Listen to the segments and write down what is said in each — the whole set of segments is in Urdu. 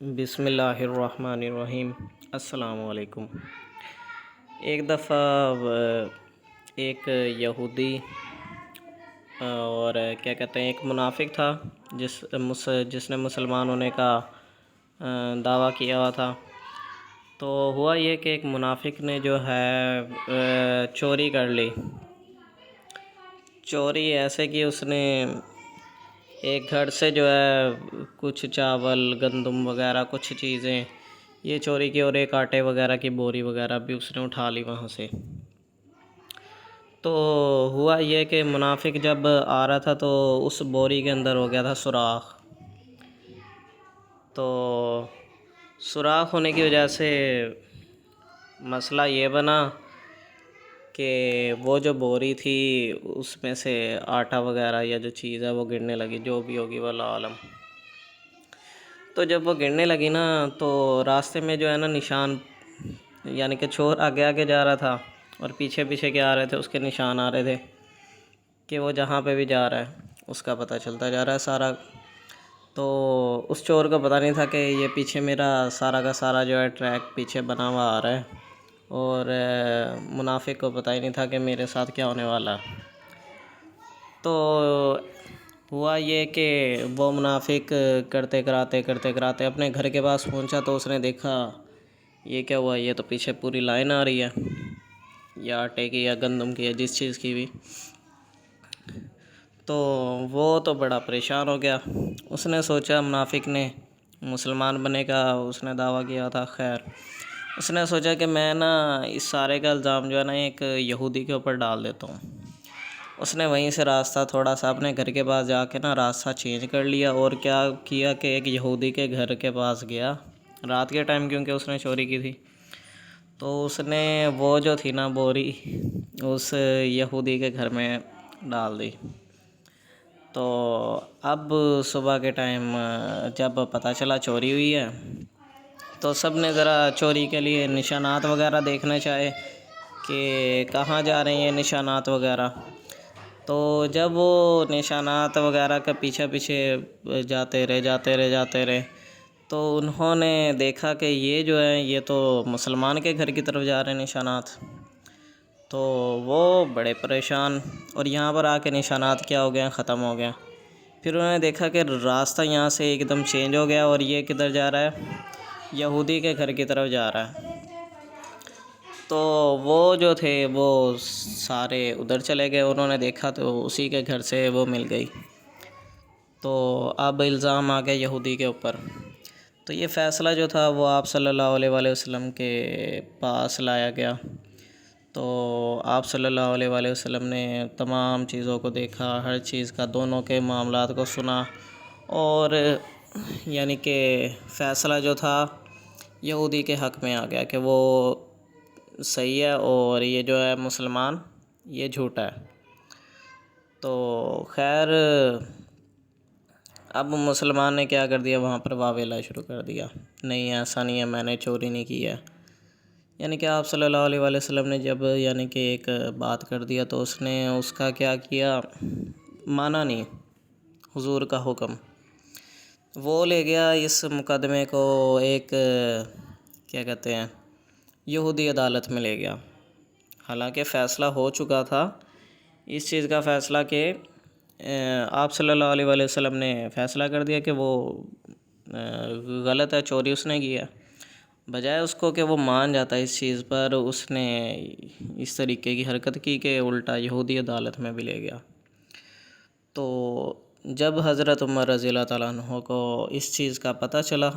بسم اللہ الرحمن الرحیم۔ السلام علیکم۔ ایک دفعہ ایک یہودی اور کیا کہتے ہیں ایک منافق تھا جس نے مسلمان ہونے کا دعویٰ کیا ہوا تھا۔ تو ہوا یہ کہ ایک منافق نے جو ہے چوری کر لی۔ چوری ایسے کہ اس نے ایک گھر سے جو ہے کچھ چاول گندم وغیرہ کچھ چیزیں یہ چوری کی، اور ایک آٹے وغیرہ کی بوری وغیرہ بھی اس نے اٹھا لی وہاں سے۔ تو ہوا یہ کہ منافق جب آ رہا تھا تو اس بوری کے اندر ہو گیا تھا سوراخ۔ تو سوراخ ہونے کی وجہ سے مسئلہ یہ بنا کہ وہ جو بوری تھی اس میں سے آٹا وغیرہ یا جو چیز ہے وہ گرنے لگی، جو بھی ہوگی واللہ عالم۔ تو جب وہ گرنے لگی نا تو راستے میں جو ہے نا نشان، یعنی کہ چور آگے آگے جا رہا تھا اور پیچھے پیچھے کیا آ رہے تھے، اس کے نشان آ رہے تھے کہ وہ جہاں پہ بھی جا رہا ہے اس کا پتہ چلتا جا رہا ہے سارا۔ تو اس چور کو پتہ نہیں تھا کہ یہ پیچھے میرا سارا کا سارا جو ہے ٹریک پیچھے بنا ہوا آ رہا ہے، اور منافق کو پتہ ہی نہیں تھا کہ میرے ساتھ کیا ہونے والا ہے۔ تو ہوا یہ کہ وہ منافق کرتے کراتے اپنے گھر کے پاس پہنچا تو اس نے دیکھا یہ کیا ہوا، یہ تو پیچھے پوری لائن آ رہی ہے، یا آٹے کی یا گندم کی یا جس چیز کی بھی۔ تو وہ تو بڑا پریشان ہو گیا۔ اس نے سوچا، منافق نے، مسلمان بنے کا اس نے دعویٰ کیا تھا، خیر اس نے سوچا کہ میں نا اس سارے کا الزام جو ہے نا ایک یہودی کے اوپر ڈال دیتا ہوں۔ اس نے وہیں سے راستہ تھوڑا سا اپنے گھر کے پاس جا کے نا راستہ چینج کر لیا، اور کیا کیا کہ ایک یہودی کے گھر کے پاس گیا رات کے ٹائم، کیونکہ اس نے چوری کی تھی۔ تو اس نے وہ جو تھی نا بوری اس یہودی کے گھر میں ڈال دی۔ تو اب صبح کے ٹائم جب پتہ چلا چوری ہوئی ہے تو سب نے ذرا چوری کے لیے نشانات وغیرہ دیکھنا چاہے کہ کہاں جا رہے ہیں یہ نشانات وغیرہ۔ تو جب وہ نشانات وغیرہ کا پیچھے جاتے رہے تو انہوں نے دیکھا کہ یہ جو ہے یہ تو مسلمان کے گھر کی طرف جا رہے ہیں نشانات۔ تو وہ بڑے پریشان، اور یہاں پر آ کے نشانات کیا ہو گئے، ختم ہو گیا۔ پھر انہوں نے دیکھا کہ راستہ یہاں سے ایک دم چینج ہو گیا، اور یہ کدھر جا رہا ہے، یہودی کے گھر کی طرف جا رہا ہے۔ تو وہ جو تھے وہ سارے ادھر چلے گئے، انہوں نے دیکھا تو اسی کے گھر سے وہ مل گئی۔ تو اب الزام آ گیا یہودی کے اوپر۔ تو یہ فیصلہ جو تھا وہ آپ صلی اللہ علیہ وآلہ وسلم کے پاس لایا گیا۔ تو آپ صلی اللہ علیہ وآلہ وسلم نے تمام چیزوں کو دیکھا، ہر چیز کا، دونوں کے معاملات کو سنا، اور یعنی کہ فیصلہ جو تھا یہودی کے حق میں آ گیا کہ وہ صحیح ہے اور یہ جو ہے مسلمان یہ جھوٹا ہے۔ تو خیر اب مسلمان نے کیا کر دیا، وہاں پر واویلا شروع کر دیا، نہیں ایسا نہیں ہے، میں نے چوری نہیں کی ہے۔ یعنی کہ آپ صلی اللہ علیہ وآلہ وسلم نے جب یعنی کہ ایک بات کر دیا تو اس نے اس کا کیا کیا، مانا نہیں حضور کا حکم۔ وہ لے گیا اس مقدمے کو ایک کیا کہتے ہیں یہودی عدالت میں لے گیا، حالانکہ فیصلہ ہو چکا تھا اس چیز کا فیصلہ کہ آپ صلی اللہ علیہ وآلہ وسلم نے فیصلہ کر دیا کہ وہ غلط ہے، چوری اس نے کی ہے۔ بجائے اس کو کہ وہ مان جاتا اس چیز پر، اس نے اس طریقے کی حرکت کی کہ الٹا یہودی عدالت میں بھی لے گیا۔ تو جب حضرت عمر رضی اللہ تعالیٰ عنہ کو اس چیز کا پتہ چلا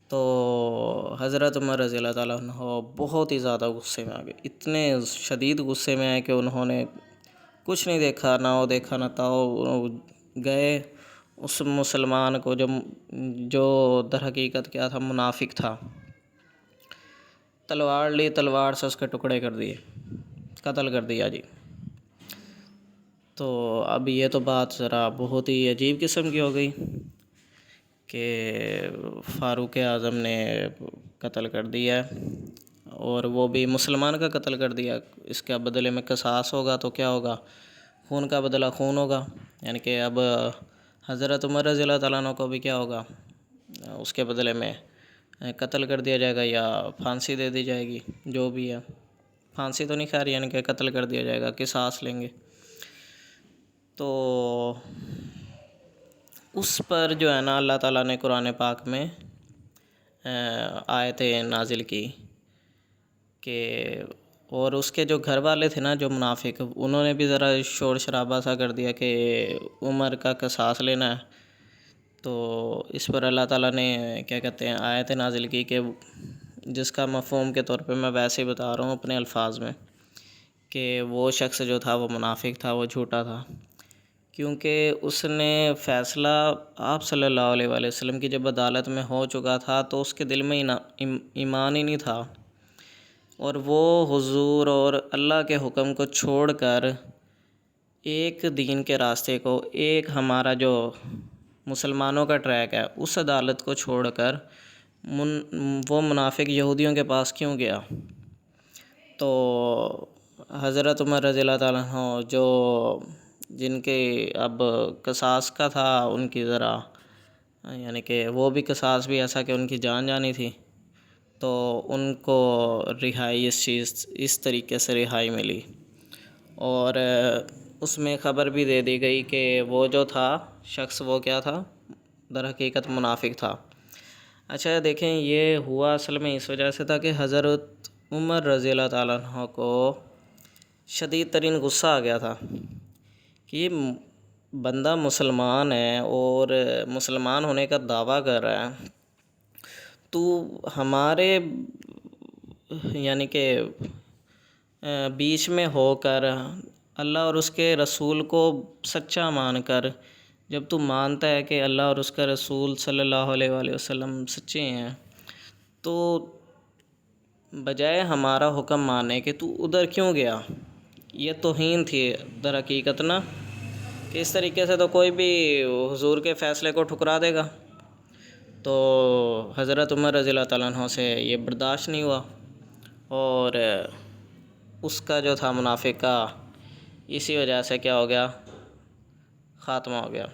تو حضرت عمر رضی اللہ تعالیٰ عنہ بہت ہی زیادہ غصے میں آ گئے، اتنے شدید غصے میں آئے کہ انہوں نے کچھ نہیں دیکھا، نہ وہ دیکھا نہ تاؤ، گئے اس مسلمان کو جو در حقیقت کیا تھا، منافق تھا، تلوار لی، تلوار سے اس کے ٹکڑے کر دیے، قتل کر دیا جی۔ تو اب یہ تو بات ذرا بہت ہی عجیب قسم کی ہو گئی کہ فاروق اعظم نے قتل کر دیا ہے، اور وہ بھی مسلمان کا قتل کر دیا۔ اس کے بدلے میں قصاص ہوگا تو کیا ہوگا، خون کا بدلہ خون ہوگا، یعنی کہ اب حضرت عمر رضی اللہ تعالیٰ عنہ کو بھی کیا ہوگا، اس کے بدلے میں قتل کر دیا جائے گا یا پھانسی دے دی جائے گی، جو بھی ہے۔ پھانسی تو نہیں خیر، یعنی کہ قتل کر دیا جائے گا، قصاص لیں گے۔ تو اس پر جو ہے نا اللہ تعالیٰ نے قرآن پاک میں آیتیں نازل کی کہ، اور اس کے جو گھر والے تھے نا جو منافق، انہوں نے بھی ذرا شور شرابہ سا کر دیا کہ عمر کا قصاص لینا ہے۔ تو اس پر اللہ تعالیٰ نے کیا کہتے ہیں آیتیں نازل کی کہ جس کا مفہوم کے طور پہ میں ویسے ہی بتا رہا ہوں اپنے الفاظ میں، کہ وہ شخص جو تھا وہ منافق تھا، وہ جھوٹا تھا، کیونکہ اس نے فیصلہ آپ صلی اللہ علیہ وآلہ وسلم کی جب عدالت میں ہو چکا تھا تو اس کے دل میں ایمان ہی نہیں تھا، اور وہ حضور اور اللہ کے حکم کو چھوڑ کر ایک دین کے راستے کو، ایک ہمارا جو مسلمانوں کا ٹریک ہے، اس عدالت کو چھوڑ کر وہ منافق یہودیوں کے پاس کیوں گیا؟ تو حضرت عمر رضی اللہ تعالیٰ عنہ جو جن کے اب قصاص کا تھا ان کی ذرا، یعنی کہ وہ بھی قصاص بھی ایسا کہ ان کی جان جانی تھی، تو ان کو رہائی اس طریقے سے رہائی ملی، اور اس میں خبر بھی دے دی گئی کہ وہ جو تھا شخص وہ کیا تھا، در حقیقت منافق تھا۔ اچھا دیکھیں، یہ ہوا اصل میں اس وجہ سے تھا کہ حضرت عمر رضی اللہ تعالیٰ عنہ کو شدید ترین غصہ آ گیا تھا کہ یہ بندہ مسلمان ہے اور مسلمان ہونے کا دعویٰ کر رہا ہے، تو ہمارے یعنی کہ بیچ میں ہو کر اللہ اور اس کے رسول کو سچا مان کر، جب تو مانتا ہے کہ اللہ اور اس کا رسول صلی اللہ علیہ وآلہ وسلم سچے ہیں، تو بجائے ہمارا حکم ماننے کے تو ادھر کیوں گیا؟ یہ توہین تھی در حقیقت نا، کہ اس طریقے سے تو کوئی بھی حضور کے فیصلے کو ٹھکرا دے گا۔ تو حضرت عمر رضی اللہ تعالیٰ عنہ سے یہ برداشت نہیں ہوا، اور اس کا جو تھا منافق کا اسی وجہ سے کیا ہو گیا، خاتمہ ہو گیا۔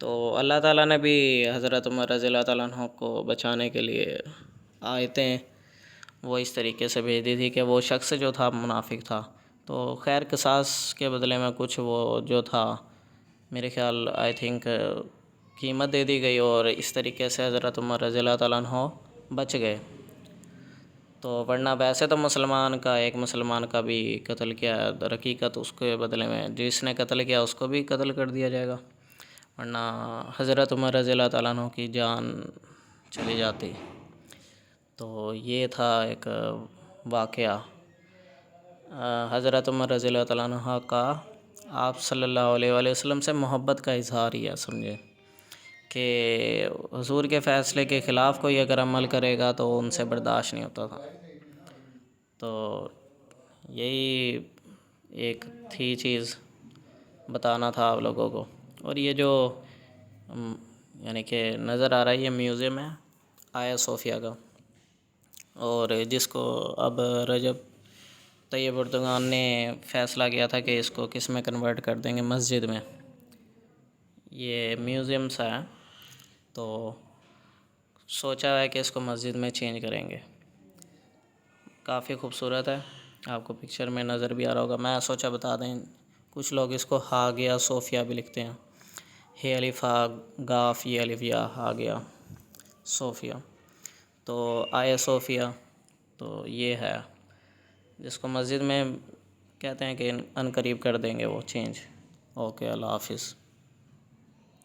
تو اللہ تعالیٰ نے بھی حضرت عمر رضی اللہ تعالیٰ عنہ کو بچانے کے لیے آیتیں وہ اس طریقے سے بھیج دی تھی کہ وہ شخص جو تھا منافق تھا، تو خیر قصاص کے بدلے میں کچھ وہ جو تھا میرے خیال آئی تھنک قیمت دے دی گئی، اور اس طریقے سے حضرت عمر رضی اللہ تعالیٰ عنہ بچ گئے۔ تو ورنہ ویسے تو ایک مسلمان کا بھی قتل کیا ہے، در حقیقت اس کے بدلے میں جس نے قتل کیا اس کو بھی قتل کر دیا جائے گا، ورنہ حضرت عمر رضی اللہ تعالیٰ عنہ کی جان چلی جاتی۔ تو یہ تھا ایک واقعہ حضرت عمر رضی اللہ تعالیٰ عنہ کا آپ صلی اللہ علیہ وآلہ وسلم سے محبت کا اظہار ہی ہے، سمجھے کہ حضور کے فیصلے کے خلاف کوئی اگر عمل کرے گا تو ان سے برداشت نہیں ہوتا تھا۔ تو یہی ایک تھی چیز بتانا تھا آپ لوگوں کو۔ اور یہ جو یعنی کہ نظر آ رہا ہے، یہ میوزیم ہے آیا صوفیہ کا، اور جس کو اب رجب طیب اردگان نے فیصلہ کیا تھا کہ اس کو کس میں کنورٹ کر دیں گے، مسجد میں۔ یہ میوزیم سا ہے، تو سوچا ہے کہ اس کو مسجد میں چینج کریں گے۔ کافی خوبصورت ہے، آپ کو پکچر میں نظر بھی آ رہا ہوگا۔ میں سوچا بتا دیں، کچھ لوگ اس کو ہاگیا صوفیہ بھی لکھتے ہیں، ہے الف ہا گاف یہ الف یا ہاگیا صوفیہ، تو آیا صوفیہ تو یہ ہے جس کو مسجد میں کہتے ہیں کہ ان قریب کر دیں گے وہ چینج۔ اوکے، اللہ حافظ۔